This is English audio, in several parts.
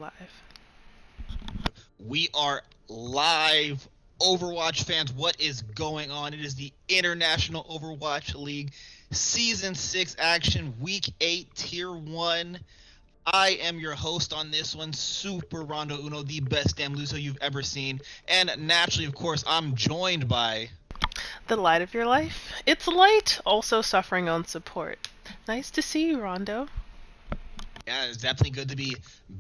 Live. We are live, Overwatch fans. What is going on? It is the International Overwatch League Season 6 action, Week 8, Tier 1. I am your host on this one, Super Rondo Uno, the best damn loser you've ever seen. And naturally, of course, I'm joined by... The light of your life. It's light, also suffering on support. Nice to see you, Rondo. Yeah, it's definitely good to be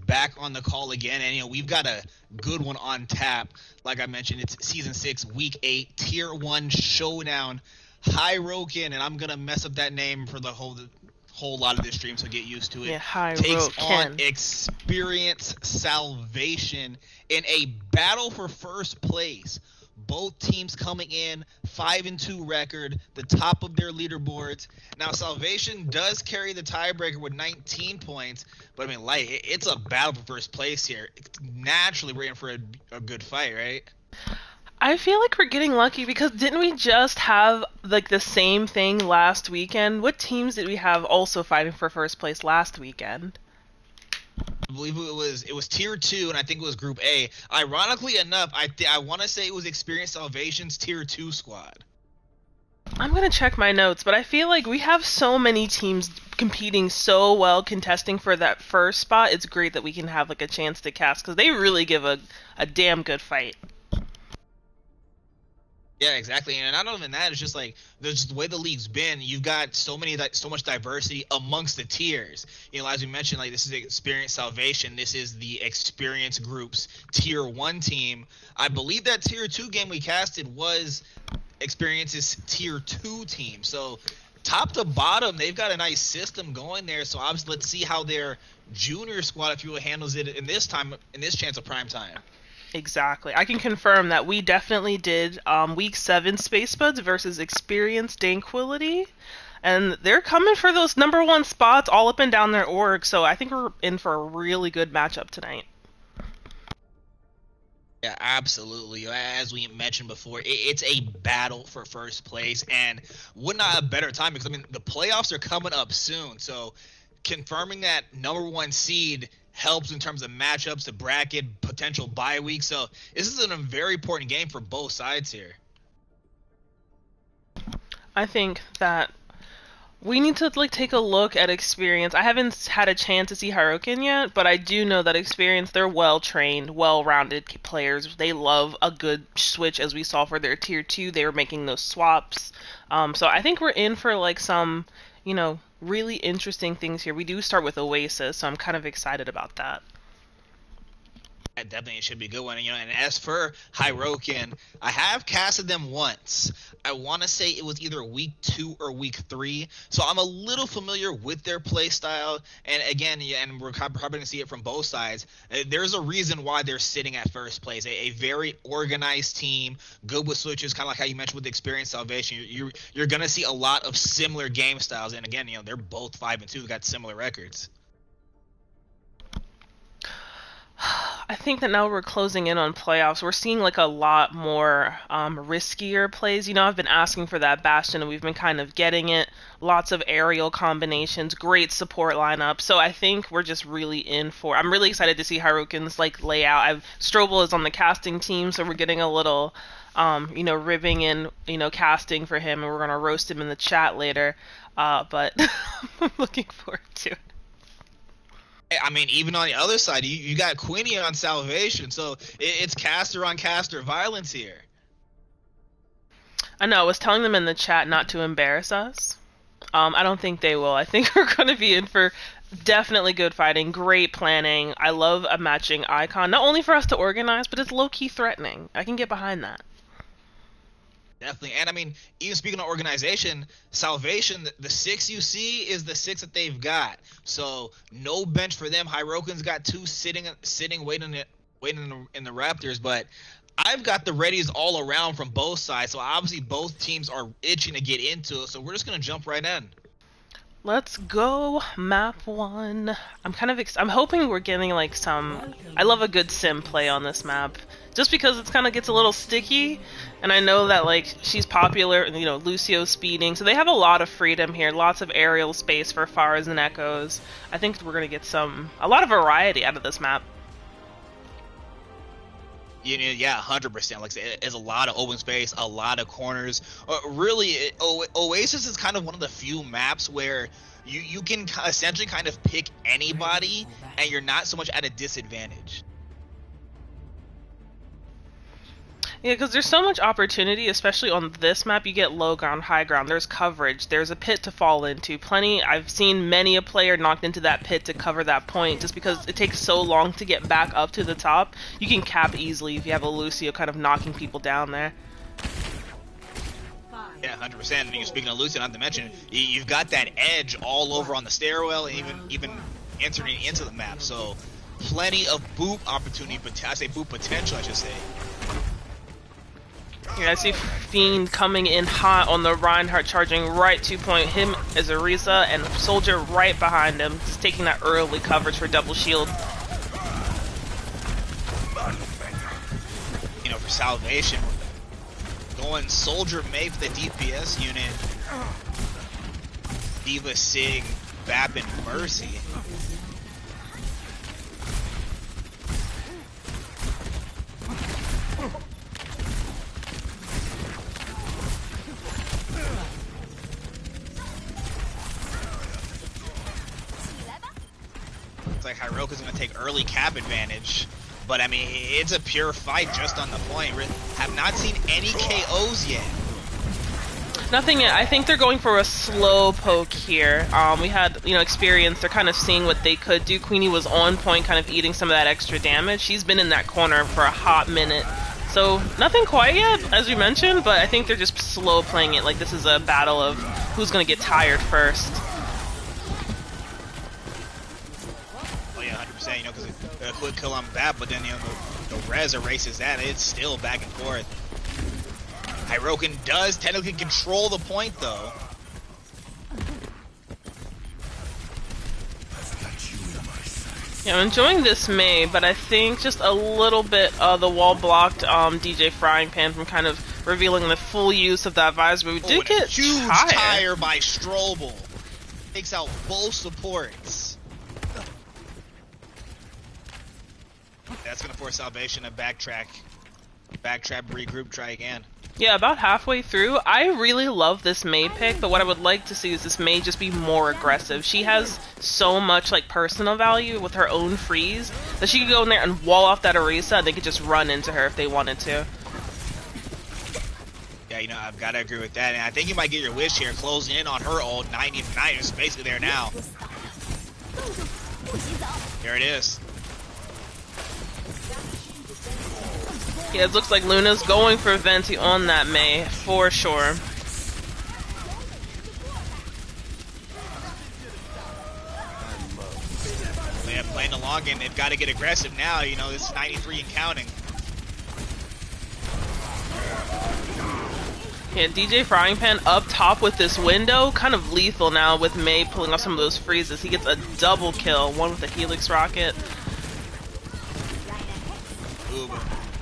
back on the call again. And, we've got a good one on tap. Like I mentioned, it's Season 6, Week 8, Tier 1 Showdown. Hyrrokkin, and I'm going to mess up that name for the whole lot of this stream, so get used to it. Yeah, Takes on Hyrrokkin. Experience Salvation in a battle for first place. Both teams coming in 5-2 record, the top of their leaderboards. Now, Salvation does carry the tiebreaker with 19 points, but I mean, it's a battle for first place here. Naturally, we're in for a good fight, right? I feel like we're getting lucky because didn't we just have like the same thing last weekend? What teams did we have also fighting for first place last weekend? I believe it was Tier 2, and I think it was Group A. Ironically enough, I want to say it was Experience Salvation's Tier 2 squad. I'm gonna check my notes, but I feel like we have so many teams competing so well, contesting for that first spot. It's great that we can have like a chance to cast because they really give a damn good fight. Yeah, exactly. And not even that, it's just like there's the way the league's been. You've got so much diversity amongst the tiers. As we mentioned, like this is Experience Salvation. This is the Experience Group's Tier 1 team. I believe that Tier 2 game we casted was Experience's Tier 2 team. So top to bottom, they've got a nice system going there. So obviously, let's see how their junior squad, if you will, handles it in this chance of prime time. Exactly. I can confirm that we definitely did week 7 Space Buds versus Experience Danquility. And they're coming for those number 1 spots all up and down their org, so I think we're in for a really good matchup tonight. Yeah, absolutely. As we mentioned before, it's a battle for first place, and would not have a better time because, I mean, the playoffs are coming up soon. So confirming that number 1 seed helps in terms of matchups, the bracket, potential bye week. So this is a very important game for both sides here. I think that we need to take a look at Experience. I haven't had a chance to see Hyrrokkin yet, but I do know that Experience, they're well-trained, well-rounded players. They love a good switch, as we saw for their Tier 2. They were making those swaps. So I think we're in for some, really interesting things here. We do start with Oasis, so I'm kind of excited about that. Definitely, it should be a good one. And as for Hyrrokkin, I have casted them once. I want to say it was either week 2 or week 3, so I'm a little familiar with their play style. And again, and we're probably going to see it from both sides. There's a reason why they're sitting at first place. A very organized team, good with switches, kind of like how you mentioned with Experience Salvation. You're going to see a lot of similar game styles. And again, they're both 5-2. They've got similar records. I think that now we're closing in on playoffs. We're seeing a lot more riskier plays. I've been asking for that Bastion, and we've been kind of getting it. Lots of aerial combinations, great support lineup. So I think we're just really in for. I'm really excited to see Hyrrokkin's layout. Strobel is on the casting team, so we're getting a little, ribbing and casting for him, and we're gonna roast him in the chat later. But I'm looking forward to it. I mean, even on the other side, you got Queenie on Salvation, so it's caster on caster violence here. I know, I was telling them in the chat not to embarrass us. I don't think they will. I think we're going to be in for definitely good fighting, great planning. I love a matching icon, not only for us to organize, but it's low-key threatening. I can get behind that. Definitely. And I mean, even speaking of organization, Salvation, the 6 you see is the 6 that they've got. So no bench for them. Hyrrokkin's got 2 sitting waiting in the Raptors, but I've got the readies all around from both sides. So obviously both teams are itching to get into it. So we're just going to jump right in. Let's go map 1. I'm hoping we're getting some. I love a good sim play on this map, just because it kind of gets a little sticky, and I know that she's popular. Lucio speeding, so they have a lot of freedom here, lots of aerial space for Faras and Echoes. I think we're gonna get a lot of variety out of this map. Yeah, 100%. Like I said, it's a lot of open space, a lot of corners. Really, Oasis is kind of one of the few maps where you can essentially kind of pick anybody, and you're not so much at a disadvantage. Yeah, because there's so much opportunity, especially on this map. You get low ground, high ground. There's coverage. There's a pit to fall into. Plenty. I've seen many a player knocked into that pit to cover that point, just because it takes so long to get back up to the top. You can cap easily if you have a Lucio kind of knocking people down there. Yeah, 100%. And you're speaking of Lucio, not to mention you've got that edge all over on the stairwell, and even entering into the map. So plenty of boop opportunity, but I say boop potential, I should say. Yeah, I see Fiend coming in hot on the Reinhardt, charging right 2-point. Him as Arisa and Soldier right behind him, just taking that early coverage for double shield. You know, for Salvation, going Soldier May for the DPS unit. Diva, Sig, Bap, and Mercy. It's like Hyrrokkin's going to take early cap advantage. But, I mean, it's a pure fight just on the point. Have not seen any KOs yet. Nothing yet. I think they're going for a slow poke here. We had, experience. They're kind of seeing what they could do. Queenie was on point, kind of eating some of that extra damage. She's been in that corner for a hot minute. So, nothing quite yet, as you mentioned, but I think they're just slow playing it. Like, this is a battle of who's going to get tired first. Because a quick kill on Bap, but then the res erases that. It's still back and forth. Hyrrokkin does technically control the point, though. Yeah, I'm enjoying this Mei, but I think just a little bit the wall blocked DJ Frying Pan from kind of revealing the full use of that visor. But we did get huge tire by Strobel. Takes out both supports. That's going to force Salvation to backtrack, regroup, try again. Yeah, about halfway through, I really love this Mei pick, but what I would like to see is this Mei just be more aggressive. She has so much, personal value with her own freeze that she could go in there and wall off that Orisa, and they could just run into her if they wanted to. Yeah, I've got to agree with that, and I think you might get your wish here, closing in on her ult. 99 is basically there now. Here it is. Yeah, it looks like Luna's going for Venti on that Mei, for sure. Yeah, playing along, and they've got to get aggressive now. This is 93 and counting. Yeah, DJ Frying Pan up top with this window, kind of lethal now with Mei pulling off some of those freezes. He gets a double kill, one with a Helix Rocket. Ooh,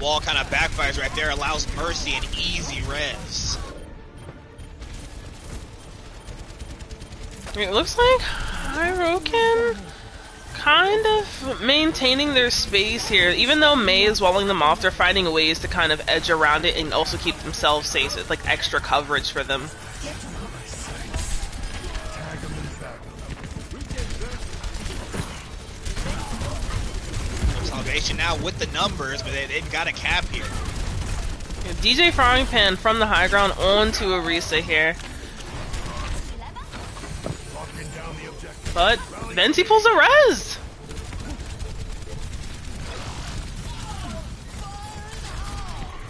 wall kind of backfires right there, allows Mercy an easy res. It looks like Hyrrokkin kind of maintaining their space here. Even though Mei is walling them off, they're finding ways to kind of edge around it and also keep themselves safe. So it's like extra coverage for them. Salvation now with the numbers, but they've got a cap here. Yeah, DJ Frying Pan from the high ground onto Orisa here. But Venti pulls a res!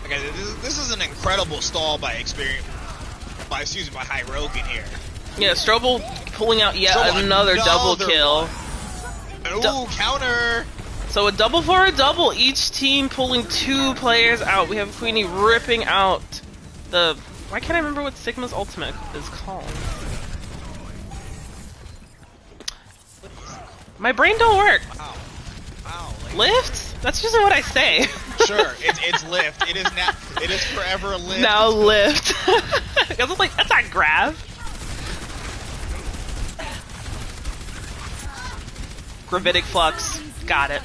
Okay, this is an incredible stall by Hyrrokkin here. Yeah, Strobel pulling out yet another double kill. Ooh, counter! So a double for a double, each team pulling 2 players out. We have Queenie ripping out the... Why can't I remember what Sigma's ultimate is called? My brain don't work. Wow. Lift? That's usually what I say. Sure, it's lift. It is now. It is forever lift. Now lift. I was like, that's not grab. Gravitic flux. Got it.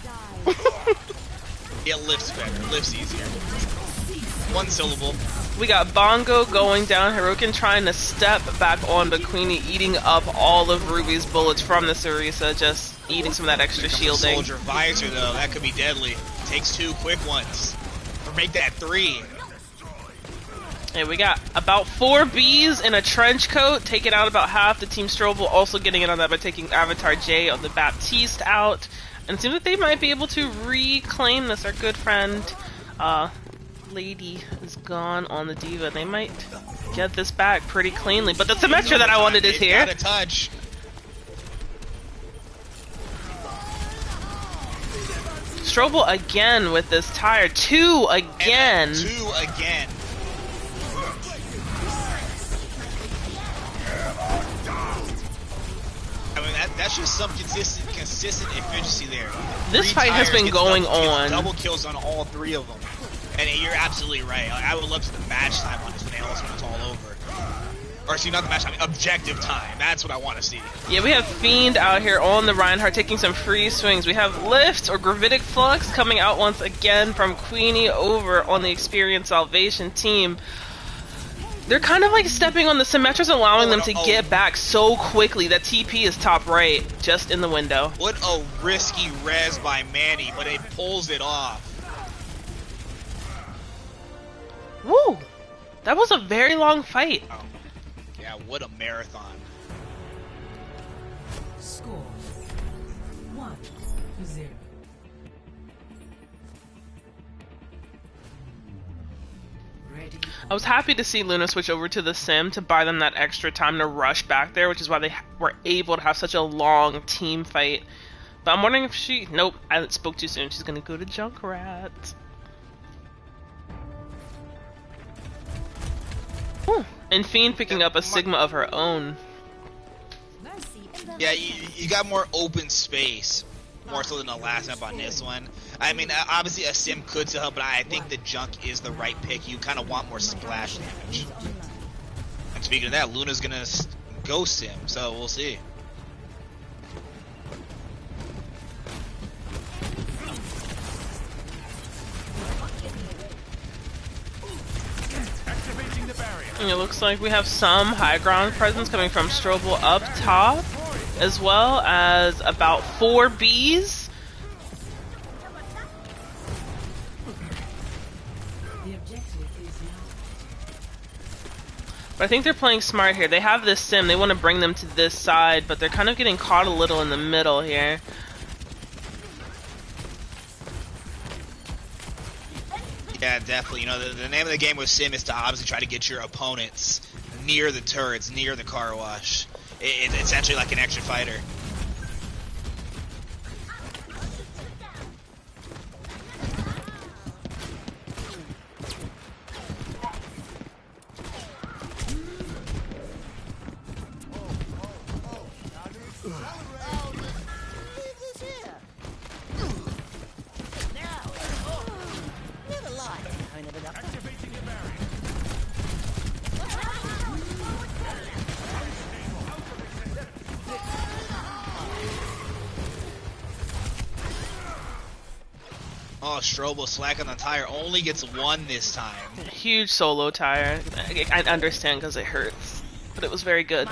Yeah, lifts better. Lifts easier. One syllable. We got Bongo going down. Hyrrokkin trying to step back on, but Queenie eating up all of Ruby's bullets from the Sarisa, just eating some of that extra shielding. Soldier Visor, though. That could be deadly. Takes 2 quick ones. Or make that 3. Hey, we got about 4 bees in a trench coat, taking out about half. The Team Strobel also getting in on that by taking Avatar J on the Baptiste out. And it seems like they might be able to reclaim this. Our good friend, Lady is gone on the Diva. They might get this back pretty cleanly. But the Symmetra that I wanted is here. Got a touch. Strobel again with this tire. 2 again. And 2 again. I mean, that's just some consistent efficiency there. This fight has been going on. Double kills on all 3 of them. And you're absolutely right. I would love to see the match time on this when it's all over. Or see, not the match time, objective time. That's what I want to see. Yeah, we have Fiend out here on the Reinhardt taking some free swings. We have Lift or Gravitic Flux coming out once again from Queenie over on the Experience Salvation team. They're kind of like stepping on the Symmetras, allowing them to get back so quickly. That TP is top right, just in the window. What a risky res by Manny, but it pulls it off. Woo! That was a very long fight. Oh. Yeah, what a marathon. Score 1-0. I was happy to see Luna switch over to the Sim to buy them that extra time to rush back there, which is why they were able to have such a long team fight. But I'm wondering if she... Nope, I spoke too soon. She's gonna go to Junkrat. Ooh, and Fiend picking up a Sigma of her own. Yeah, you got more open space, more so than the last map on this one. I mean, obviously a Sim could still help, but I think the Junk is the right pick. You kind of want more splash damage. And speaking of that, Luna's gonna go Sim, so we'll see. And it looks like we have some high ground presence coming from Strobel up top, as well as about 4 Bs. But I think they're playing smart here. They have this Sim, they want to bring them to this side, but they're kind of getting caught a little in the middle here. Yeah, definitely. You know, the name of the game with Sim is to obviously try to get your opponents near the turrets, near the car wash. It's essentially like an extra fighter. Oh, Strobel slack on the tire, only gets 1 this time. Huge solo tire. I understand because it hurts, but it was very good.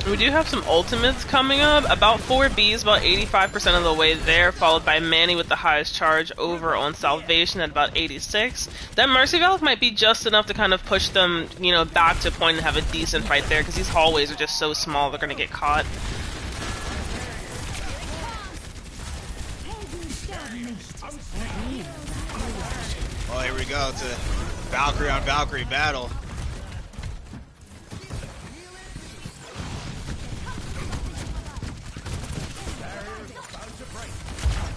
We do have some ultimates coming up. About 4 Bs, about 85% of the way there, followed by Manny with the highest charge over on Salvation at about 86. That Mercy Valve might be just enough to kind of push them, you know, back to a point and have a decent fight there, because these hallways are just so small they're going to get caught. Oh, here we go. It's a Valkyrie on Valkyrie battle.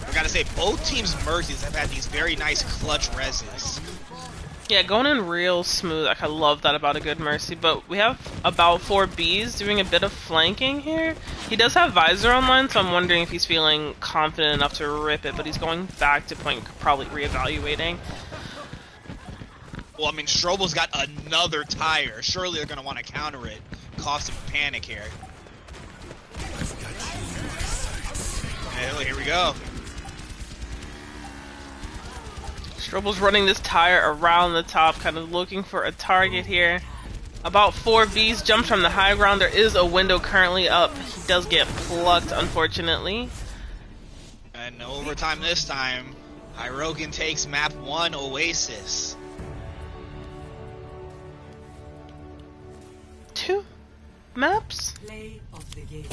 I gotta say, both teams' Mercies have had these very nice clutch reses. Yeah, going in real smooth. Like, I love that about a good Mercy. But we have about 4 Bs doing a bit of flanking here. He does have Visor online, so I'm wondering if he's feeling confident enough to rip it. But he's going back to point, probably reevaluating. Well, I mean, Strobel's got another tire. Surely they're gonna want to counter it. Cause some panic here. Oh, here we go. Strobel's running this tire around the top, kind of looking for a target here. About 4 Bs, jumps from the high ground. There is a window currently up. He does get plucked, unfortunately. And no overtime this time. Hyrrokkin takes map 1, Oasis. 2 maps? Play of the game.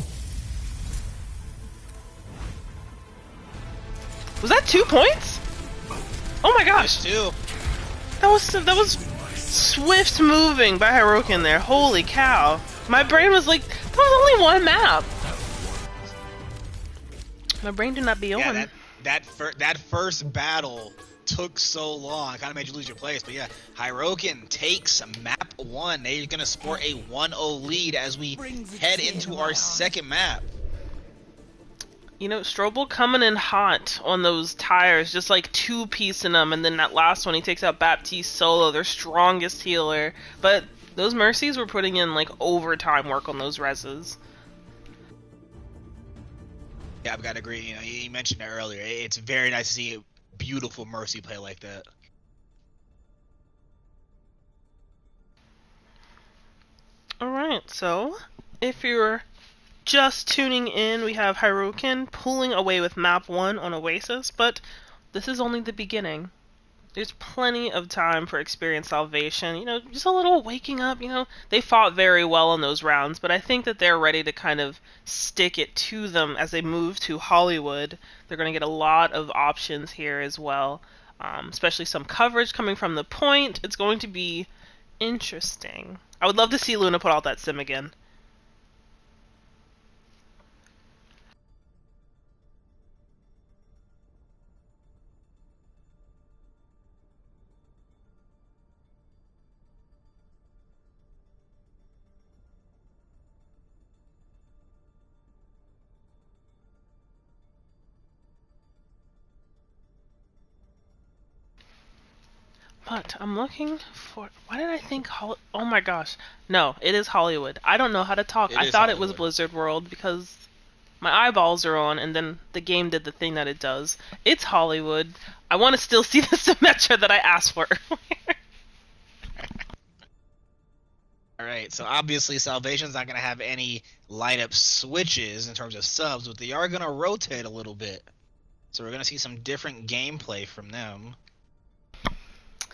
Was that 2 points? Oh my gosh! There's 2. That was swift moving by Hyrrokkin there. Holy cow! My brain was like, that was only 1 map. My brain did not be Yeah, on. that first battle took so long. It kind of made you lose your place. But yeah, Hyrrokkin takes map 1. They're gonna sport a 1-0 lead as we head into our second map. You know, Strobel coming in hot on those tires, just like 2-piecing them, and then that last one he takes out Baptiste solo, their strongest healer. But those Mercies were putting in like overtime work on those reses. Yeah, I've got to agree. You know, you mentioned it earlier. It's very nice to see a beautiful Mercy play like that. Alright, so if you're just tuning in, we have Hyrrokkin pulling away with map 1 on Oasis, but this is only the beginning. There's plenty of time for experience salvation, you know, just a little waking up, you know. They fought very well in those rounds, but I think that they're ready to kind of stick it to them as they move to Hollywood. They're going to get a lot of options here as well, especially some coverage coming from the point. It's going to be interesting. I would love to see Luna put out that sim again. But I'm looking for. Why did I think Oh my gosh. No, it is Hollywood. I don't know how to talk. I thought it was Blizzard World because my eyeballs are on, and then the game did the thing that it does. It's Hollywood. I want to still see the Symmetra that I asked for. Alright, so obviously Salvation's not going to have any light up switches in terms of subs, but they are going to rotate a little bit. So we're going to see some different gameplay from them.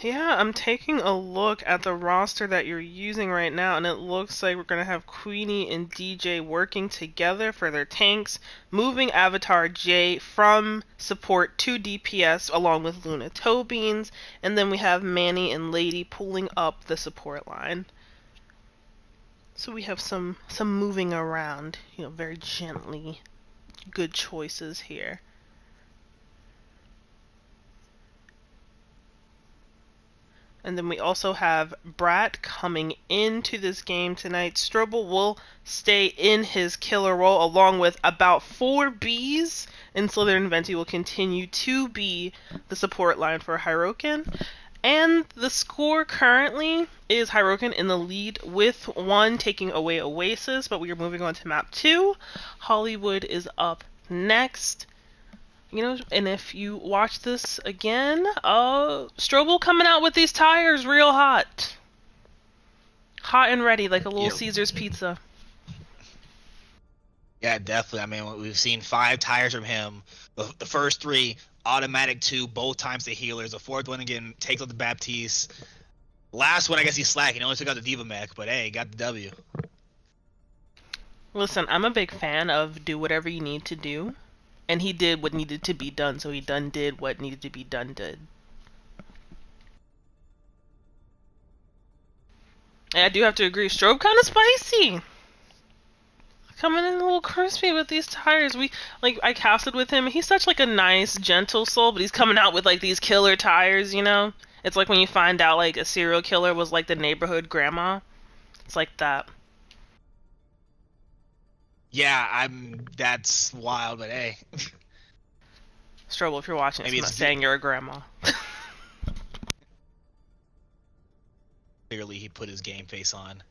Yeah, I'm taking a look at the roster that you're using right now, and it looks like we're going to have Queenie and DJ working together for their tanks, moving Avatar J from support to DPS along with Luna Tobeans, and then we have Manny and Lady pulling up the support line. So we have some moving around, you know, very gently. Good choices here. And then we also have Brat coming into this game tonight. Strobel will stay in his killer role along with about 4 Bs, and Slytherin Venti will continue to be the support line for Hyrrokkin. And the score currently is Hyrrokkin in the lead with 1 taking away Oasis, but we are moving on to map 2. Hollywood is up next. You know, and if you watch this again, Strobel coming out with these tires real hot. Hot and ready, like a little Caesar's pizza. Yeah, definitely. I mean, we've seen 5 tires from him. The first 3, automatic 2, both times the healers. The 4th one, again, takes out the Baptiste. Last one, I guess he's slacking. He only took out the Diva mech, but hey, got the W. Listen, I'm a big fan of do whatever you need to do. And he did what needed to be done, so he did what needed to be did. And I do have to agree, Strobe kind of spicy. Coming in a little crispy with these tires. I casted with him. He's such like a nice, gentle soul, but he's coming out with like these killer tires, you know? It's like when you find out like a serial killer was like the neighborhood grandma. It's like that. Yeah, that's wild, but hey. Strobel, if you're watching, Maybe I'm not it's saying you're a grandma. Clearly, he put his game face on.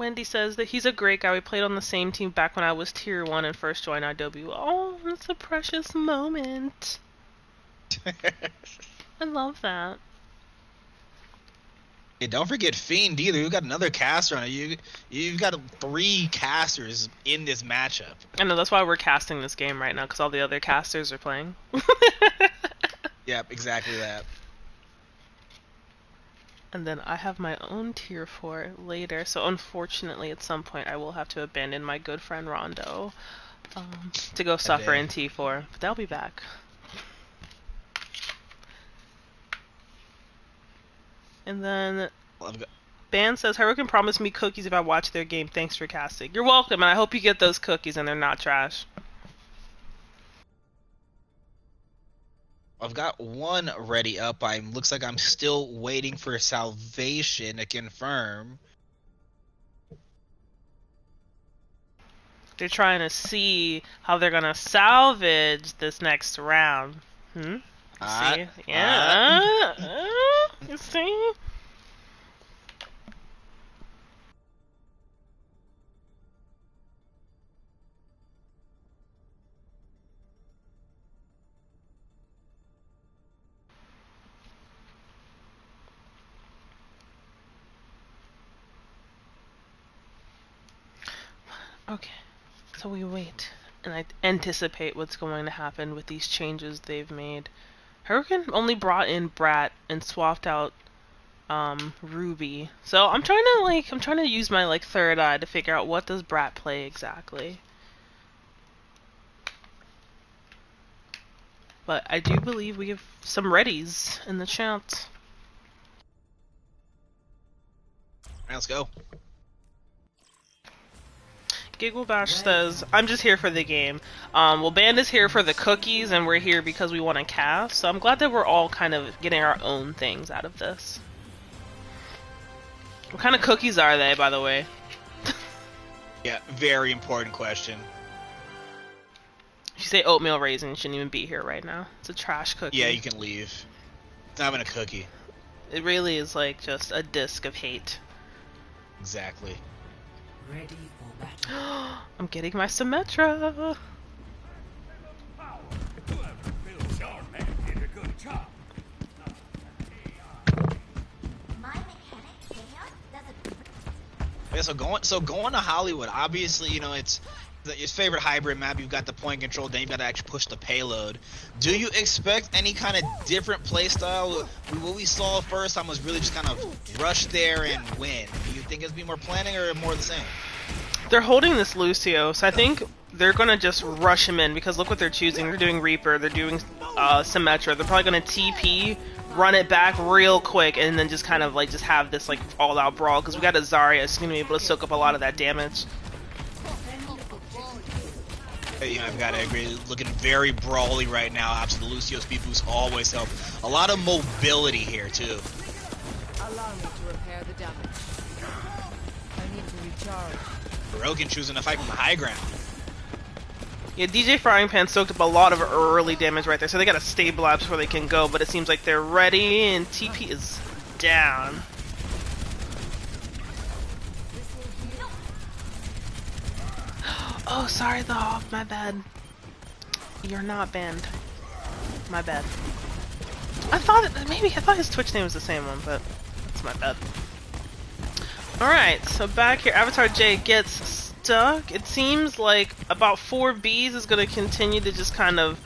Wendy says that he's a great guy. We played on the same team back when I was tier 1 and first joined IOWL. Oh, that's a precious moment. I love that. Hey, don't forget Fiend either. You got another caster on it. You've got 3 casters in this matchup. I know, that's why we're casting this game right now, because all the other casters are playing. Yep, exactly that. And then I have my own tier 4 later, so unfortunately at some point I will have to abandon my good friend Rondo to go suffer in T4, but they'll be back. And then Ban says, Hyrrokkin promised me cookies if I watch their game. Thanks for casting. You're welcome, and I hope you get those cookies and they're not trash. I've got one ready up. Looks like I'm still waiting for Salvation to confirm. They're trying to see how they're gonna salvage this next round. See? Yeah. You see? Okay, so we wait, and I anticipate what's going to happen with these changes they've made. Hyrrokkin only brought in Brat and swapped out Ruby. So I'm trying to use my third eye to figure out what does Brat play exactly. But I do believe we have some readies in the chat. Alright, let's go. Giggle Bash says, I'm just here for the game. Well, Band is here for the cookies, and we're here because we want to cast. So I'm glad that we're all kind of getting our own things out of this. What kind of cookies are they, by the way? Yeah, very important question. If you say oatmeal raisin, you shouldn't even be here right now. It's a trash cookie. Yeah, you can leave. It's not even a cookie. It really is like just a disc of hate. Exactly. Ready for battle. I'm getting my Symmetra. Yeah, so going to Hollywood, obviously, you know, it's your favorite hybrid map. You've got the point control, then you've got to actually push the payload. Do you expect any kind of different playstyle? What we saw first time was really just kind of rush there and win. Do you think it's be more planning or more of the same? They're holding this Lucio, so I think they're gonna just rush him in because look what they're choosing. They're doing Reaper, they're doing Symmetra. They're probably gonna TP, run it back real quick, and then just kind of just have this all-out brawl because we got a Zarya. It's gonna be able to soak up a lot of that damage. You know, I've got to agree. Looking very brawly right now. Obviously, the Lucio speed boost always help. A lot of mobility here too. Allow me to repair the damage. I need to recharge. Hyrrokkin choosing to fight from the high ground. Yeah, DJ Frying Pan soaked up a lot of early damage right there, so they gotta stabilize before they can go, but it seems like they're ready, and TP is down. Oh, sorry, the Hawk, my bad. You're not banned. My bad. I thought his Twitch name was the same one, but that's my bad. Alright, so back here, Avatar J gets stuck. It seems like about 4 Bs is going to continue to just kind of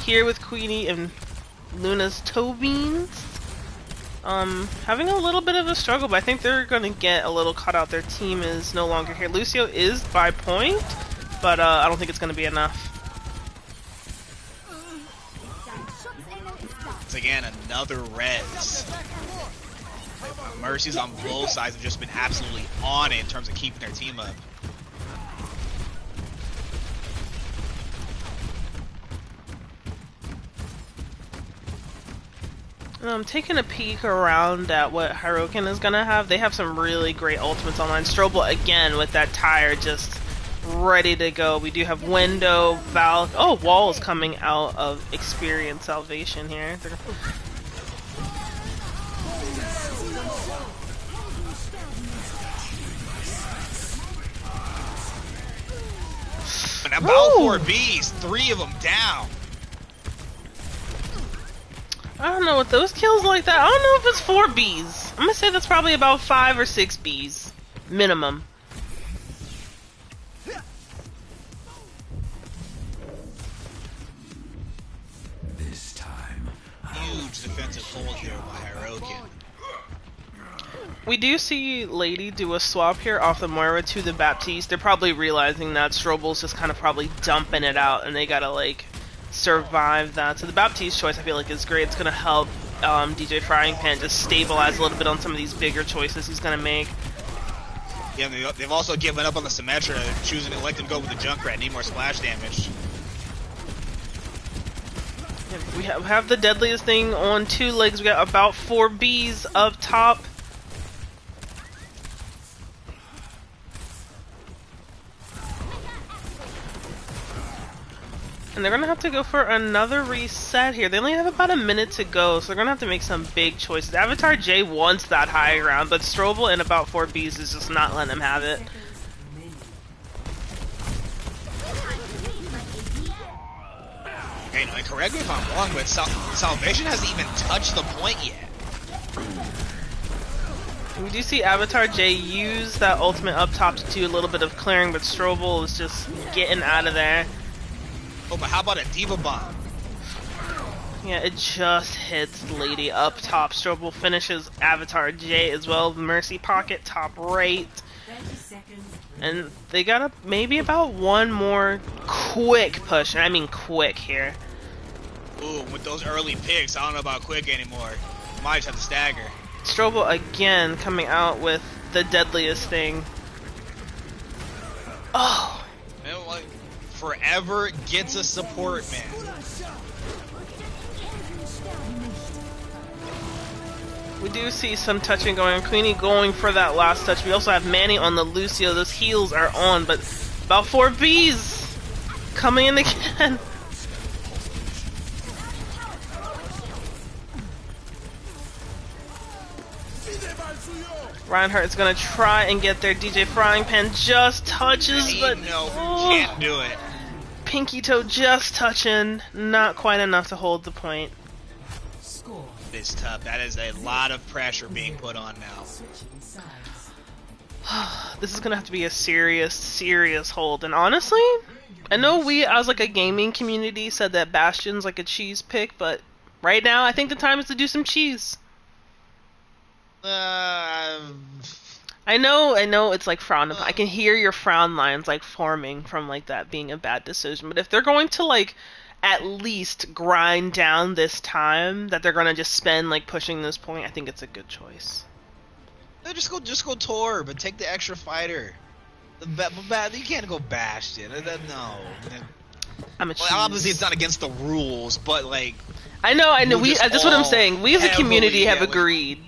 here with Queenie and Luna's toe beans. Having a little bit of a struggle, but I think they're going to get a little cut out. Their team is no longer here. Lucio is by point, but I don't think it's going to be enough. It's again another res. Mercies on both sides have just been absolutely on it in terms of keeping their team up. Taking a peek around at what Hyrrokkin is gonna have. They have some really great ultimates online. Strobel again with that tire just ready to go. We do have Window, Val. Oh, Wall is coming out of Experience Salvation here. And about Woo! 4 Bs, 3 of them down. I don't know what those kills like that. I don't know if it's 4 Bs. I'm gonna say that's probably about 5 or 6 Bs. Minimum. This time. Huge defensive hold here by Hyrrokkin. We do see Lady do a swap here off the Moira to the Baptiste. They're probably realizing that Strobel's just kind of probably dumping it out and they gotta like survive that. So the Baptiste choice I feel like is great. It's gonna help DJ Frying Pan just stabilize a little bit on some of these bigger choices he's gonna make. Yeah, they've also given up on the Symmetra, choosing to let them go with the Junkrat, need more splash damage. We have the deadliest thing on 2 legs. We got about 4 Bs up top. And they're gonna have to go for another reset here. They only have about a minute to go, so they're gonna have to make some big choices. Avatar J wants that high ground, but Strobel in about 4 Bs is just not letting him have it. Okay, no, correct me if I'm wrong, but Salvation hasn't even touched the point yet. We do see Avatar J use that ultimate up top to do a little bit of clearing, but Strobel is just getting out of there. Oh, but how about a Diva Bomb? Yeah, it just hits Lady up top. Strobel finishes Avatar J as well. Mercy Pocket top right. And they got maybe about one more quick push. And I mean quick here. Ooh, with those early picks, I don't know about quick anymore. Might just have to stagger. Strobel again coming out with the deadliest thing. Oh! Man, like, forever gets a support, man. We do see some touching going on. Queenie going for that last touch. We also have Manny on the Lucio. Those heals are on, but about 4 Bs coming in again. Reinhardt's gonna try and get there. DJ Frying Pan just touches, but no, can't do it. Pinky Toe just touching, not quite enough to hold the point. It's tough. That is a lot of pressure being put on now. This is gonna have to be a serious hold. And honestly, I know we, as like a gaming community, said that Bastion's like a cheese pick, but right now I think the time is to do some cheese. I know it's like frowned upon. I can hear your frown lines like forming from like that being a bad decision. But if they're going to like at least grind down this time that they're gonna just spend like pushing this point, I think it's a good choice. No, just go Tor, but take the extra fighter. You can't go Bastion. No. I'm a cheese. Well, obviously it's not against the rules, but like I know. That's what I'm saying. We as a community have agreed.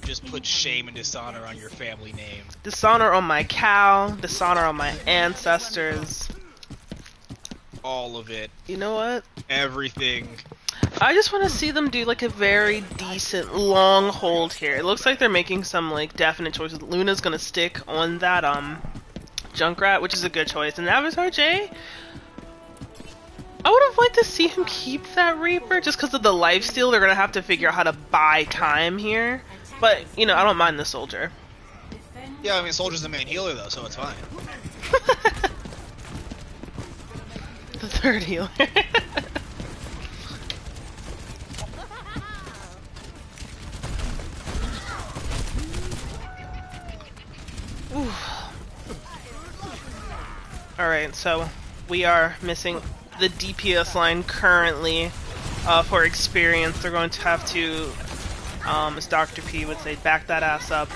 Just put shame and dishonor on your family name. Dishonor on my cow, dishonor on my ancestors. All of it. You know what? Everything. I just want to see them do like a very decent long hold here. It looks like they're making some like definite choices. Luna's gonna stick on that Junkrat, which is a good choice. And Avatar J, I would have liked to see him keep that Reaper just because of the lifesteal. They're gonna have to figure out how to buy time here. But, you know, I don't mind the soldier. Yeah, I mean, soldier's the main healer, though, so it's fine. The third healer. Alright, so we are missing the DPS line currently for experience. They're going to have to, as Dr. P would say, back that ass up.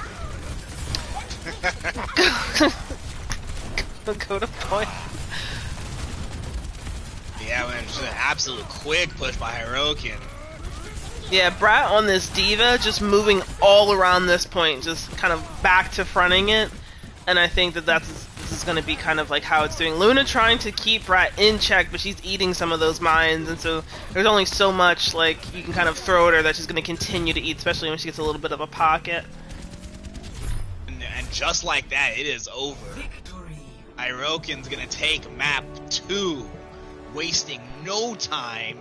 Go to point. Yeah, man, just an absolute quick push by Hyrrokkin. Yeah, Brat on this Diva, just moving all around this point, just kind of back to fronting it. And I think that this is going to be kind of like how it's doing. Luna trying to keep Brat in check, but she's eating some of those mines, and so there's only so much like you can kind of throw at her that she's going to continue to eat, especially when she gets a little bit of a pocket. just like that, it is over. Hyrrokkin's gonna take map 2, wasting no time.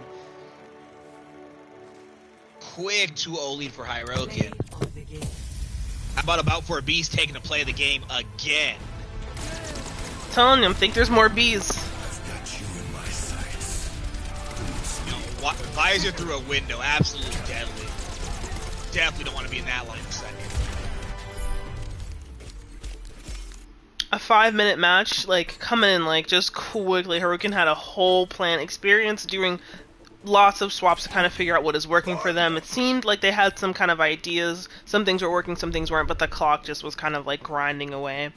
Quick 2-0 lead for Hyrrokkin. How about for Beast taking the play of the game again? Telling him, think there's more bees. You know, visor through a window, absolutely deadly. Definitely don't want to be in that line of sight. A 5-minute match, like, coming in, like, just quickly. Hyrrokkin had a whole plan, experience doing lots of swaps to kind of figure out what is working for them. It seemed like they had some kind of ideas. Some things were working, some things weren't, but the clock just was kind of, like, grinding away.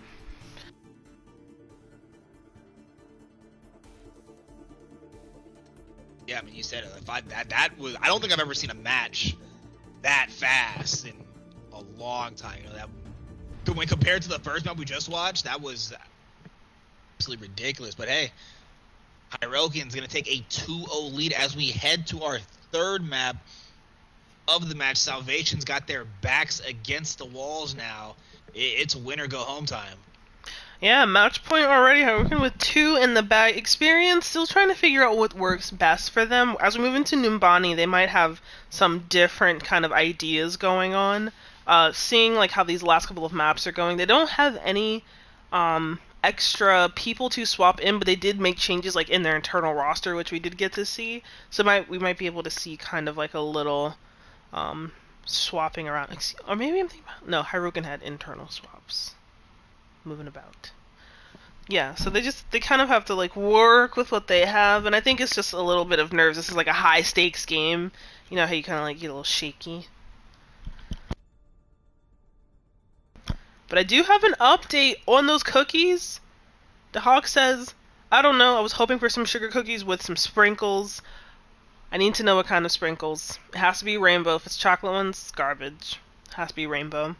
Yeah, I mean, you said it. That was. I don't think I've ever seen a match that fast in a long time. You know, that when compared to the first map we just watched, that was absolutely ridiculous. But hey, Hyrrokkin's gonna take a 2-0 lead as we head to our third map of the match. Salvation's got their backs against the walls now. It's win or go home time. Yeah, match point already. Hyrrokkin with 2 in the bag. Experience, still trying to figure out what works best for them. As we move into Numbani, they might have some different kind of ideas going on. Seeing like how these last couple of maps are going, they don't have any extra people to swap in, but they did make changes like in their internal roster, which we did get to see. So we might be able to see kind of like a little swapping around. Or maybe I'm thinking about, no, Hyrrokkin had internal swaps. Moving about. Yeah, so they kind of have to like work with what they have, and I think it's just a little bit of nerves. This is like a high stakes game. You know how you kind of like get a little shaky. But I do have an update on those cookies. The Hawk says, I don't know, I was hoping for some sugar cookies with some sprinkles. I need to know what kind of sprinkles. It has to be rainbow. If it's chocolate ones, it's garbage. It has to be rainbow.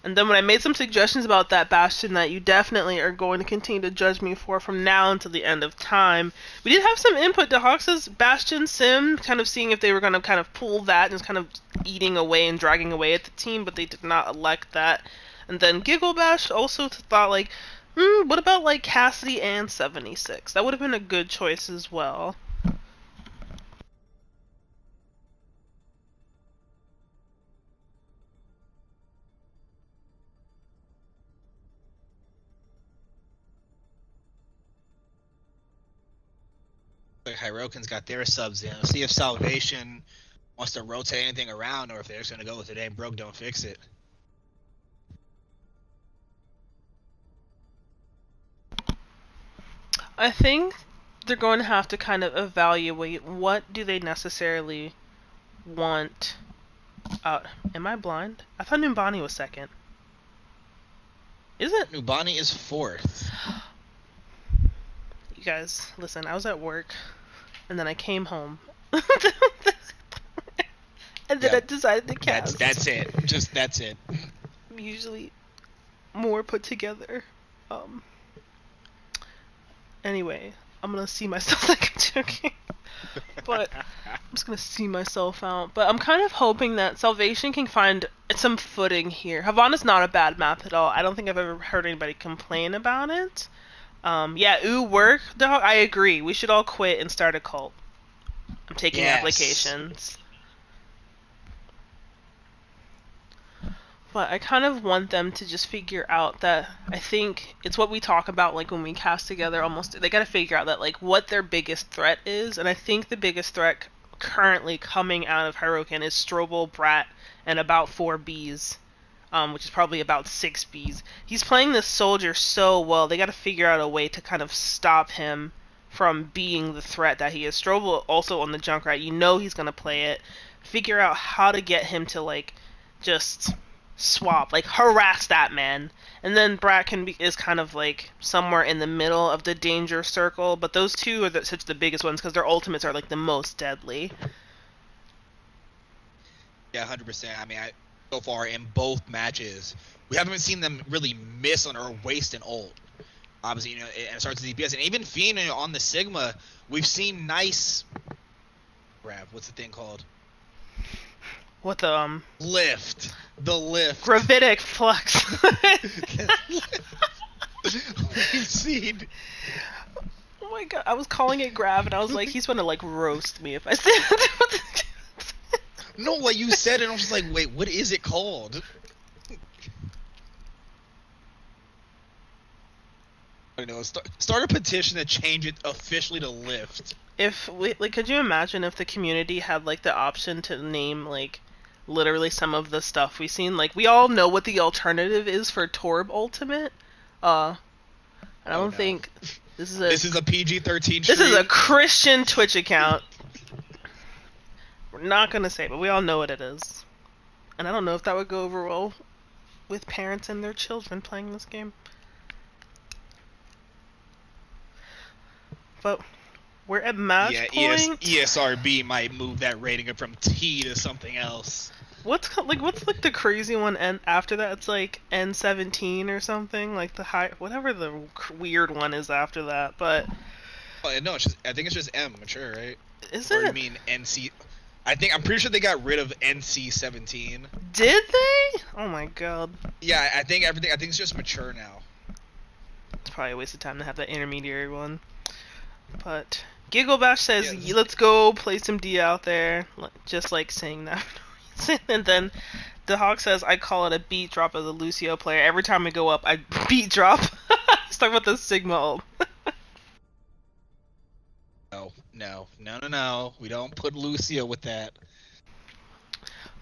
And then when I made some suggestions about that Bastion that you definitely are going to continue to judge me for from now until the end of time, we did have some input. The Hawk says Bastion Sim, kind of seeing if they were going to kind of pull that and just kind of eating away and dragging away at the team, but they did not elect that. And then Giggle Bash also thought like, what about like Cassidy and 76? That would have been a good choice as well. Hyrrokkin's got their subs in. Let's see if Salvation wants to rotate anything around or if they're just going to go with it ain't broke, don't fix it. I think they're going to have to kind of evaluate what do they necessarily want. Am I blind? I thought Numbani was second. Is it? Numbani is 4th. You guys, listen, I was at work, and then I came home. And then I decided to cast. That's it. Just that's it. Usually more put together. Anyway, I'm gonna see myself like I'm joking. But I'm just gonna see myself out. But I'm kind of hoping that Salvation can find some footing here. Havana's not a bad map at all. I don't think I've ever heard anybody complain about it. Yeah, work, dog. I agree. We should all quit and start a cult. I'm taking applications. But I kind of want them to just figure out that I think it's what we talk about like when we cast together almost. They got to figure out that like what their biggest threat is, and I think the biggest threat currently coming out of Hyrrokkin is Strobel, Brat, and about 4 Bs. Which is probably about 6 Bs. He's playing this soldier so well, they gotta figure out a way to kind of stop him from being the threat that he is. Strobel also on the Junkrat, you know he's gonna play it. Figure out how to get him to, like, just swap, like, harass that man. And then Brat is kind of, like, somewhere in the middle of the danger circle, but those two are such the biggest ones, because their ultimates are, like, the most deadly. Yeah, 100%. I mean, so far in both matches, we haven't seen them really miss on or waste an ult. Obviously, you know, and it starts with DPS, and even Fiend on the Sigma, we've seen nice. What's the thing called? What the Lift. The lift. gravitic flux. We've seen. Oh my god, I was calling it grav, and I was like, he's gonna like roast me if I say that. No, like you said it, I was just like, wait, what is it called? I don't know. Start a petition to change it officially to lift. If we, like, could you imagine if the community had like the option to name like literally some of the stuff we've seen? Like, we all know what the alternative is for Torb Ultimate. And I don't think this is a PG-13 This is a Christian Twitch account. We're not gonna say, but we all know what it is. And I don't know if that would go over well with parents and their children playing this game. But we're at match point. ESRB might move that rating up from T to something else. What's like the crazy one and after that? It's like N17 or something, like the high, whatever the weird one is after that. But no, it's just, I think it's just M, mature, right? Is or it? You mean NC? I'm pretty sure they got rid of NC17. Did they? Oh my god. Yeah, I think it's just mature now. It's probably a waste of time to have that intermediary one. But Gigglebash says, Yes. let's go play some D out there. Just like saying that. And then the Hawk says, I call it a beat drop as a Lucio player. Every time I go up, I beat drop. Let's talk about the Sigma ult. No. We don't put Lucio with that.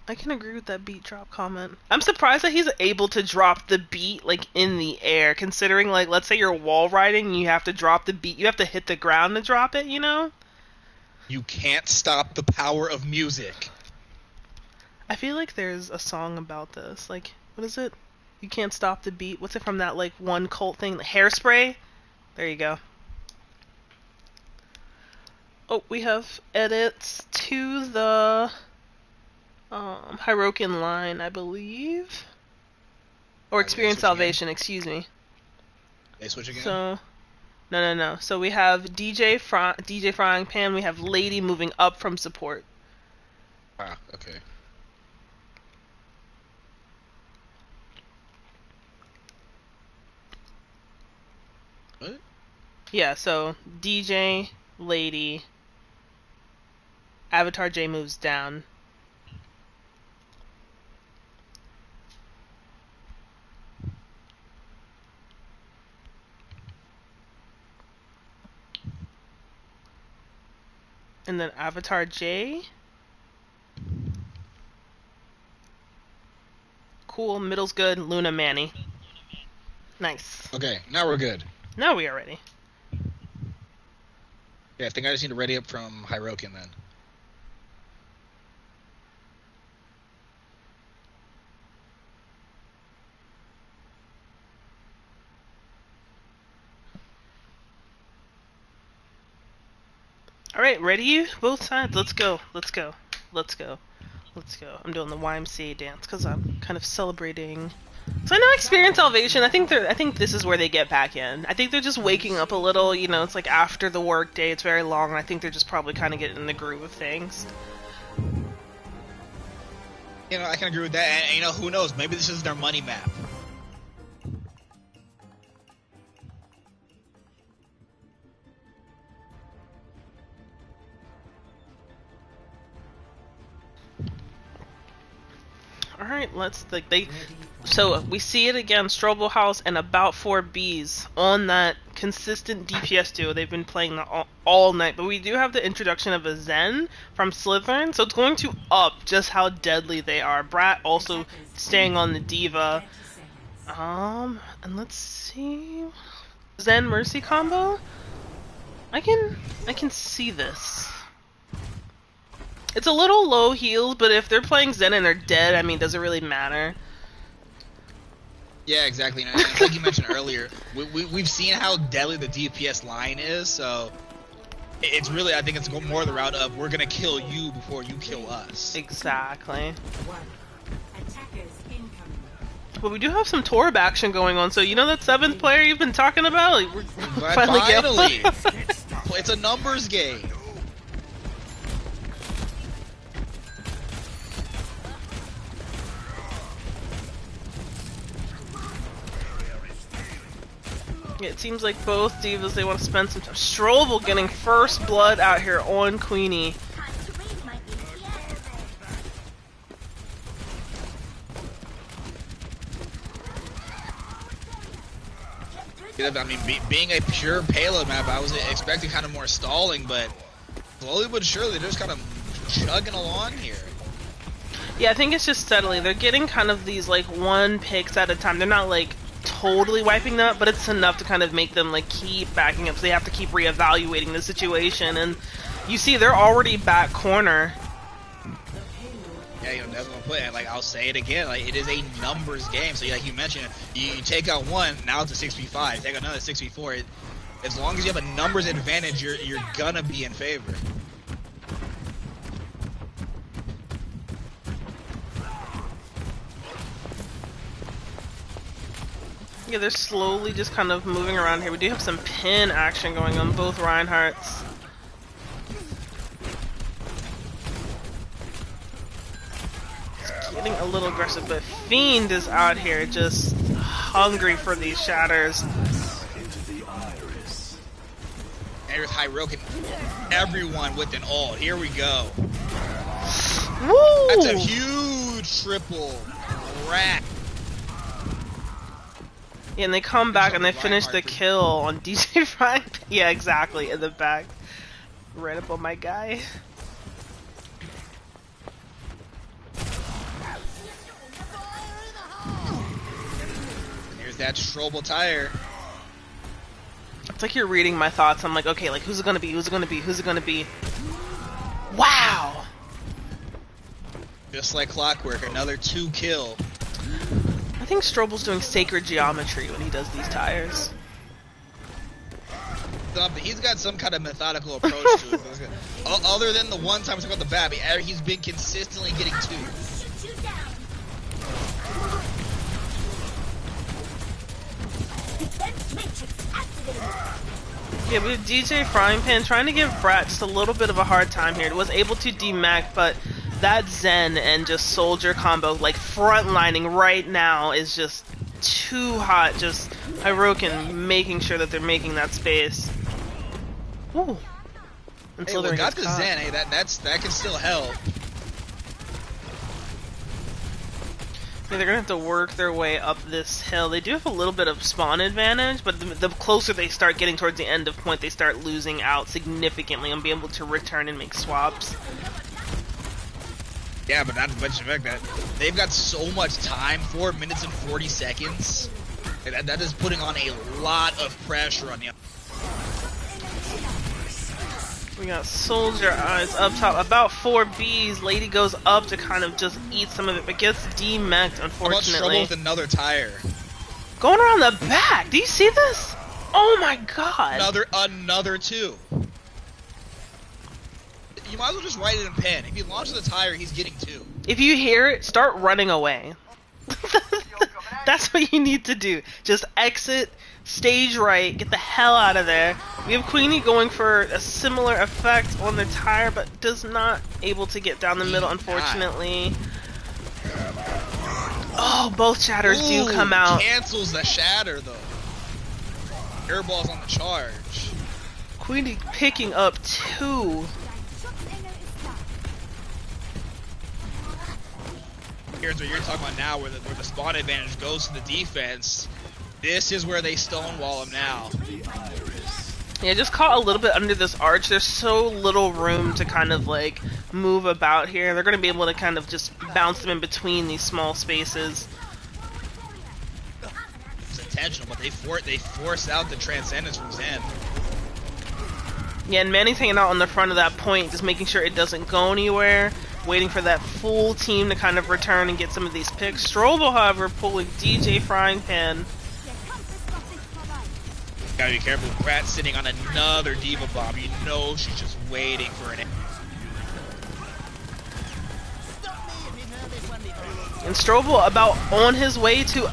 I can agree with that beat drop comment. I'm surprised that he's able to drop the beat like in the air, considering like let's say you're wall riding and you have to drop the beat, you have to hit the ground to drop it, you know? You can't stop the power of music. I feel like there's a song about this. Like, what is it? You can't stop the beat. What's it from that like one cult thing? Like Hairspray? There you go. Oh, we have edits to the Hyrrokkin line, I believe. Or Experience Salvation, excuse me. They switch again? So, no. So we have DJ Frying Pan, we have Lady moving up from support. Ah, okay. What? Yeah, so DJ, Lady, Avatar J moves down. And then Avatar J. Cool, middle's good, Luna Manny. Nice. Okay, now we're good. Now we are ready. Yeah, I think I just need to ready up from Hyrrokkin then. Alright, ready? Both sides. Let's go. I'm doing the YMCA dance because I'm kind of celebrating. So I know Experience Salvation. I think this is where they get back in. I think they're just waking up a little. You know, it's like after the work day. It's very long. And I think they're just probably kind of getting in the groove of things. You know, I can agree with that. And you know, who knows? Maybe this is their money map. Alright, so we see it again, Strobel House and about 4 Bs on that consistent DPS duo. They've been playing that all night, but we do have the introduction of a Zen from Slytherin, so it's going to up just how deadly they are. Brat also staying on the Diva. And let's see, Zen Mercy combo. I can see this. It's a little low healed, but if they're playing Zen and they're dead, I mean, does it really matter? Yeah, exactly. And like you mentioned earlier, we've seen how deadly the DPS line is, so it's really, I think it's more the route of we're going to kill you before you kill us. Exactly. But we do have some Torb action going on, so you know that 7th player you've been talking about? Like, we're finally! It's a numbers game. It seems like both divas, they want to spend some time. Strobel getting first blood out here on Queenie. I mean, being a pure payload map, I was expecting kind of more stalling, but slowly but surely they're just kind of chugging along here. Yeah, I think it's just steadily. They're getting kind of these like one picks at a time. They're not like totally wiping them up, but it's enough to kind of make them like keep backing up. So they have to keep reevaluating the situation. And you see, they're already back corner. Yeah, you know, that's what I'm putting. Like, I'll say it again. Like, it is a numbers game. So, like you mentioned, you take out one, now it's a 6v5. Take out another 6v4. As long as you have a numbers advantage, you're gonna be in favor. Yeah, they're slowly just kind of moving around here. We do have some pin action going on both Reinhardts. It's getting a little aggressive, but Fiend is out here just hungry for these shatters. There's Hyrrokkin. Everyone with an ult. Here we go. Woo! That's a huge triple rack. Yeah, and they come back and they finish the kill on DJ Frank. Yeah, exactly, in the back. Right up on my guy. Here's that Strobel tire. It's like you're reading my thoughts. I'm like, okay, like who's it gonna be? Who's it gonna be? Who's it gonna be? Wow! Just like clockwork, another 2 kill. I think Strobel's doing sacred geometry when he does these tires. He's got some kind of methodical approach to it. Other than the one time we talked about the bat, he's been consistently getting 2. Yeah, with DJ Frying Pan trying to give Brat just a little bit of a hard time here. It was able to demech, but that Zen and just Soldier combo, like frontlining right now, is just too hot. Just Hyrrokkin making sure that they're making that space. Ooh. Until hey, they got the Zen. Hey, that can still help. Yeah, they're gonna have to work their way up this hill. They do have a little bit of spawn advantage, but the closer they start getting towards the end of point, they start losing out significantly and be able to return and make swaps. Yeah, but not to mention the fact that they've got so much time, 4 minutes and 40 seconds. That is putting on a lot of pressure on the. We got Soldier Eyes up top. About 4 Bs. Lady goes up to kind of just eat some of it, but gets demeched, unfortunately. Trouble with another tire. Going around the back. Do you see this? Oh my god. Another 2. You might as well just write it in pen. If he launches the tire, he's getting 2. If you hear it, start running away. That's what you need to do. Just exit, stage right, get the hell out of there. We have Queenie going for a similar effect on the tire, but does not able to get down the middle, unfortunately. Oh, both shatters do come out. Cancels the shatter, though. Airball's on the charge. Queenie picking up 2. Here's what you're talking about now, where the spawn advantage goes to the defense. This is where they stonewall him now. Yeah, just caught a little bit under this arch. There's so little room to kind of like move about here. They're going to be able to kind of just bounce them in between these small spaces. It's intentional, but they force out the transcendence from Zen. Yeah, and Manny's hanging out on the front of that point, just making sure it doesn't go anywhere. Waiting for that full team to kind of return and get some of these picks. Strobel, however, pulling DJ Frying Pan. Gotta be careful. Pratt's sitting on another Diva Bomb. You know she's just waiting for an. And Strobel about on his way to.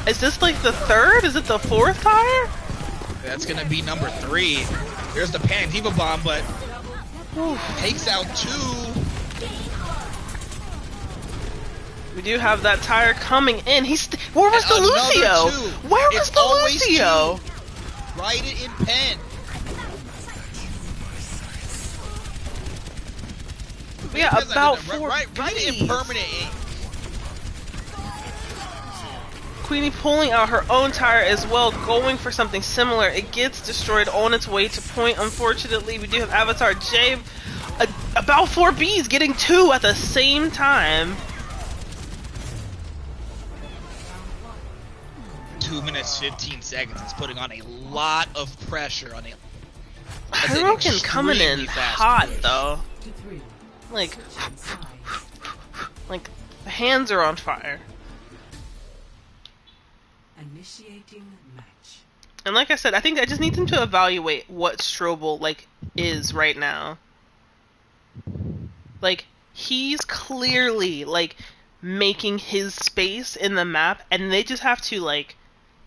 Is this like the 3rd? Is it the 4th tire? That's gonna be number 3. There's the Pan Diva Bomb, but takes out 2. We do have that tire coming in. Where was the Lucio? Where was the Lucio? Write it in pen. Yeah, about 4 Write it in permanent ink. Queenie pulling out her own tire as well, going for something similar. It gets destroyed on its way to point. Unfortunately, we do have Avatar J. About 4Bs getting 2 at the same time. 2 minutes 15 seconds. It's putting on a lot of pressure on it. Hyrrokkin coming in hot though. Like the hands are on fire. Initiating match. And like I said, I think I just need them to evaluate what Strobel like is right now. Like he's clearly like making his space in the map, and they just have to like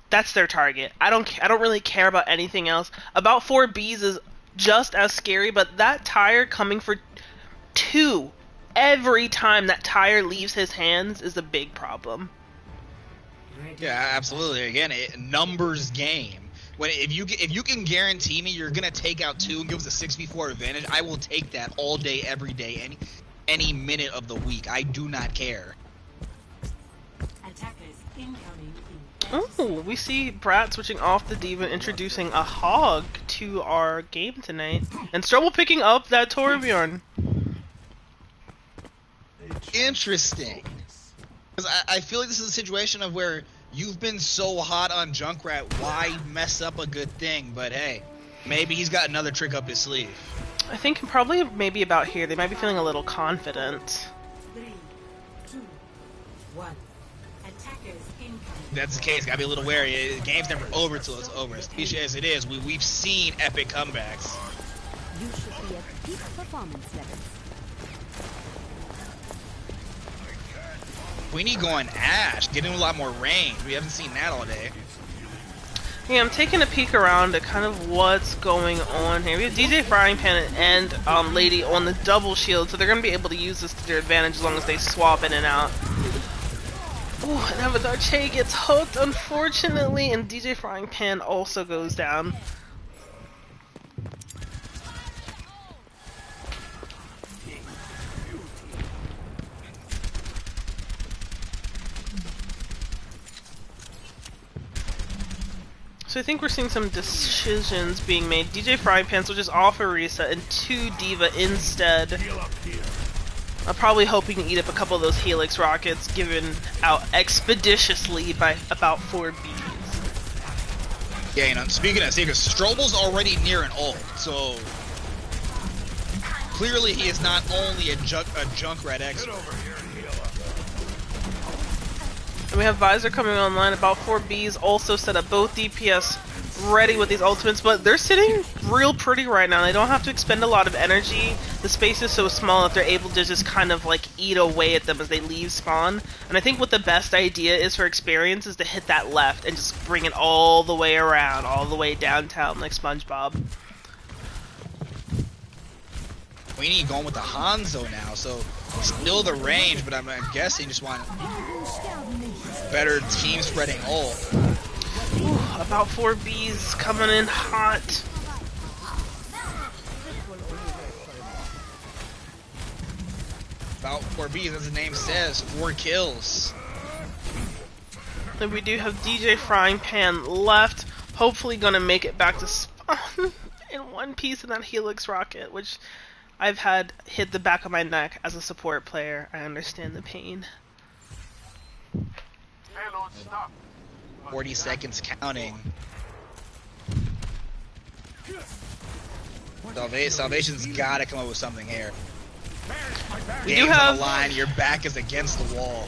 that's their target. I don't really care about anything else. About 4Bs is just as scary, but that tire coming for 2 every time that tire leaves his hands is a big problem. Yeah, absolutely. Again, numbers game. If you can guarantee me you're gonna take out 2 and give us a 6v4 advantage, I will take that all day, every day, any minute of the week. I do not care. Attackers incoming. Oh, we see Brat switching off the Diva, introducing a hog to our game tonight, and Strobel picking up that Torbjorn. Interesting. Because I feel like this is a situation of where you've been so hot on Junkrat, why mess up a good thing? But hey, maybe he's got another trick up his sleeve. I think probably maybe about here they might be feeling a little confident. 3, 2, 1. Attackers incoming. If that's the case, gotta be a little wary. The game's never over till it's over. As cliche as it is, we've seen epic comebacks. You should be at peak performance levels. We need going Ash, getting a lot more range. We haven't seen that all day. Yeah, I'm taking a peek around at kind of what's going on here. We have DJ Frying Pan and Lady on the double shield, so they're going to be able to use this to their advantage as long as they swap in and out. Ooh, and Avatar Che gets hooked, unfortunately, and DJ Frying Pan also goes down. So I think we're seeing some decisions being made. DJ Frying Pans will just offer reset and 2 Diva instead. I'm probably hoping to eat up a couple of those Helix rockets given out expeditiously by about 4 Bs. Yeah, you know, speaking of secrets, Strobel's already near an ult, so clearly he is not only a Junkrat expert. And we have Visor coming online. About 4 Bs also set up both DPS ready with these ultimates, but they're sitting real pretty right now. They don't have to expend a lot of energy. The space is so small that they're able to just kind of like eat away at them as they leave spawn. And I think what the best idea is for experience is to hit that left and just bring it all the way around, all the way downtown like SpongeBob. We need going with the Hanzo now, so still the range, but I'm guessing just want better team spreading ult. Ooh, about 4 Bs coming in hot. About 4 Bs, as the name says, 4 kills. And we do have DJ Frying Pan left, hopefully gonna make it back to spawn in one piece in that Helix rocket, which I've had hit the back of my neck as a support player. I understand the pain. 40 seconds counting. Salvation's gotta come up with something here. We Game's do have on the line, your back is against the wall.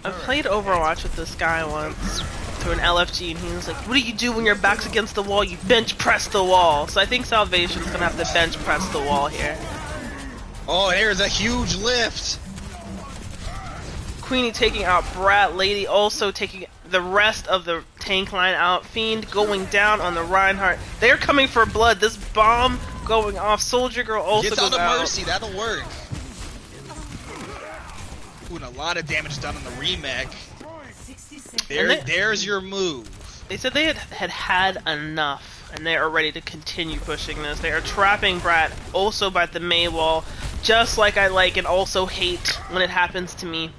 I've played Overwatch with this guy once through an LFG, and he was like, "What do you do when your back's against the wall? You bench press the wall." So I think Salvation's gonna have to bench press the wall here. Oh, there's a huge lift. Queenie taking out Brat, Lady also taking the rest of the tank line out. Fiend going down on the Reinhardt. They're coming for blood. This bomb going off. Soldier Girl also Gets goes out out. of Mercy, that'll work. Ooh, and a lot of damage done on the remake. There's your move. They said they had enough And they are ready to continue pushing this. They are trapping Brat also by the Mei wall, just like I like and also hate when it happens to me.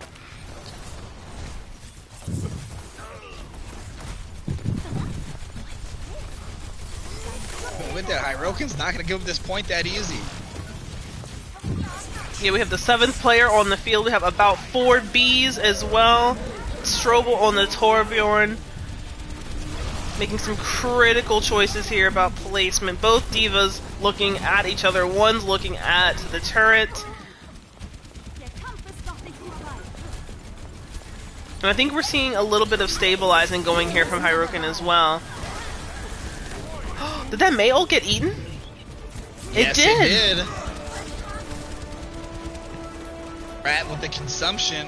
With that, Hyrrokkin's not going to give up this point that easy. Yeah, we have the 7th player on the field. We have about 4 Bs as well. Strobel on the Torbjorn. Making some critical choices here about placement. Both divas looking at each other. One's looking at the turret. And I think we're seeing a little bit of stabilizing going here from Hyrrokkin as well. Did that Mei ult get eaten? Yes, it did. Rat with the consumption.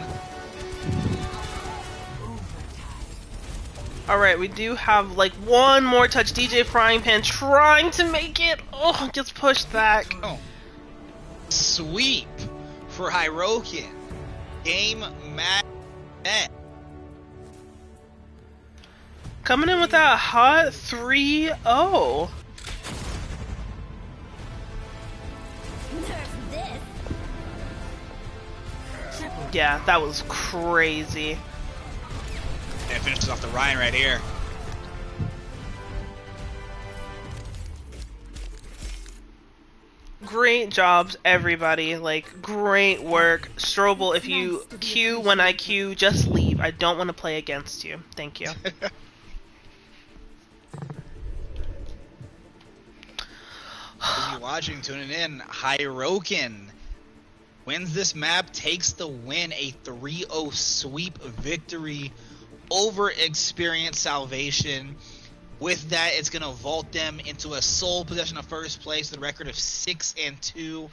Alright, we do have like one more touch. DJ Frying Pan trying to make it. Oh, gets pushed back. Oh. Sweep for Hyrrokkin. Game match. Coming in with that hot 3-0. Yeah, that was crazy. And finishes off the Ryan right here. Great jobs, everybody. Like, great work. Strobel, if you queue when I queue, just leave. I don't want to play against you. Thank you. If you're watching, tuning in, Hyrrokkin wins this map, takes the win, a 3-0 sweep victory over Experience Salvation. With that, it's going to vault them into a sole possession of first place, the record of 6-2.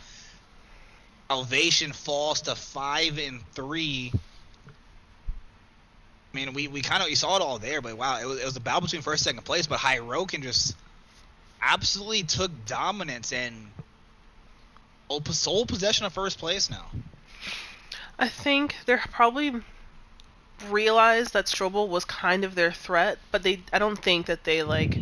Salvation falls to 5-3. I mean, we kind of you saw it all there, but wow, it was a battle between first and second place, but Hyrrokkin just absolutely took dominance and sole possession of first place now. I think they're probably realized that Strobel was kind of their threat, but I don't think that they like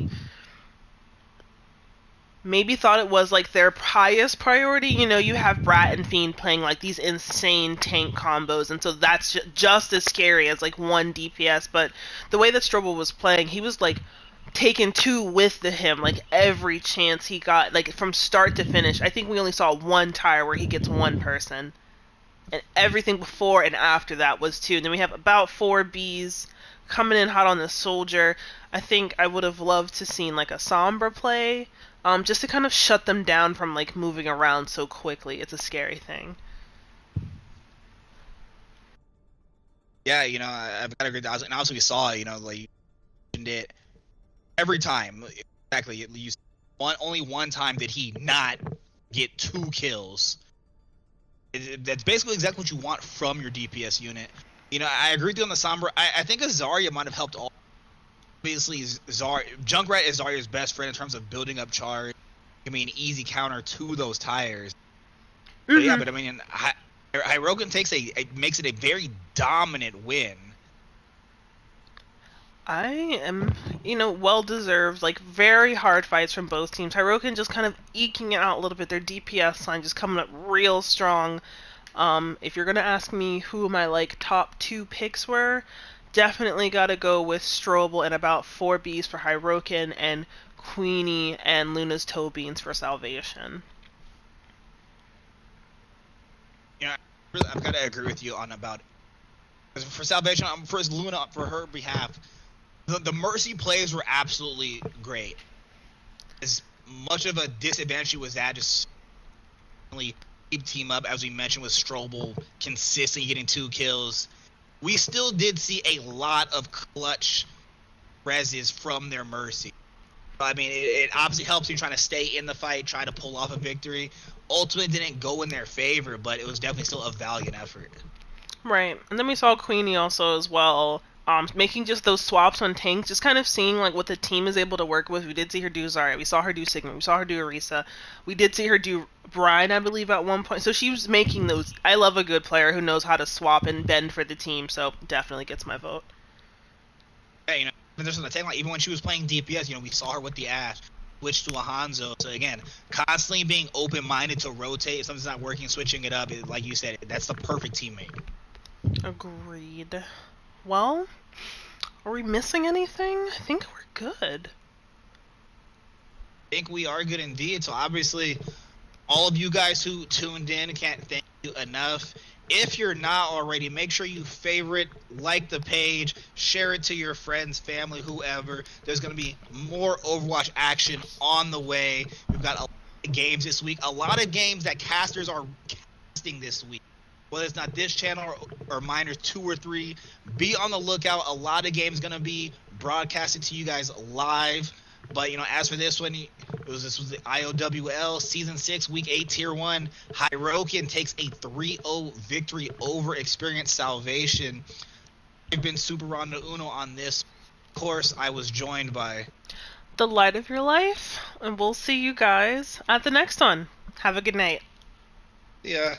maybe thought it was like their highest priority. You know, you have Brat and Fiend playing like these insane tank combos, and so that's just as scary as like one DPS. But the way that Strobel was playing, he was like taking 2 with him like every chance he got, like from start to finish. I think we only saw one tire where he gets 1 person. And everything before and after that was 2. And then we have about 4 Bs coming in hot on the soldier. I think I would have loved to seen like a Sombra play, just to kind of shut them down from like moving around so quickly. It's a scary thing. Yeah, you know, I've got to agree. And also we saw, you know, like you mentioned it every time. Exactly. Only one time did he not get 2 kills. That's basically exactly what you want from your DPS unit. You know, I agree with you on the Sombra. I think a Zarya might have helped all. Obviously, Junkrat is Zarya's best friend in terms of building up charge. I mean, easy counter to those tires. Mm-hmm. But yeah, but I mean, Hyrrokkin makes it a very dominant win. I am, you know, well-deserved, like, very hard fights from both teams. Hyrrokkin just kind of eking it out a little bit. Their DPS line just coming up real strong. If you're going to ask me who my, like, top 2 picks were, definitely got to go with Strobel and about 4 Bs for Hyrrokkin and Queenie and Luna's toe beans for Salvation. You know, I've got to agree with you on about for Salvation, for Luna, for her behalf. The Mercy plays were absolutely great. As much of a disadvantage she was at, just keep team up, as we mentioned with Strobel consistently getting 2 kills. We still did see a lot of clutch reses from their Mercy. I mean, it obviously helps you trying to stay in the fight, try to pull off a victory. Ultimately didn't go in their favor, but it was definitely still a valiant effort. Right, and then we saw Queenie also as well, making just those swaps on tanks, just kind of seeing like what the team is able to work with. We did see her do Zarya, we saw her do Sigma, we saw her do Orisa, we did see her do Brian, I believe, at one point. So she was making those. I love a good player who knows how to swap and bend for the team, so definitely gets my vote. Yeah, you know, there's on the tank line, even when she was playing DPS, you know, we saw her with the Ash. switch to a Hanzo. So again, constantly being open-minded to rotate. If something's not working, switching it up. Like you said, that's the perfect teammate. Agreed. Well, are we missing anything? I think we're good. I think we are good indeed. So obviously, all of you guys who tuned in, can't thank you enough. If you're not already, make sure you favorite, like the page, share it to your friends, family, whoever. There's going to be more Overwatch action on the way. We've got a lot of games this week. A lot of games that casters are casting this week. Whether it's not this channel or Miners 2 or 3, be on the lookout. A lot of games going to be broadcasted to you guys live. But, as for this one, this was the IOWL Season 6, Week 8, Tier 1. Hyrrokkin takes a 3-0 victory over Experience Salvation. I've been Super Rondo Uno on this. Of course, I was joined by The light of your life, and we'll see you guys at the next one. Have a good night. Yeah.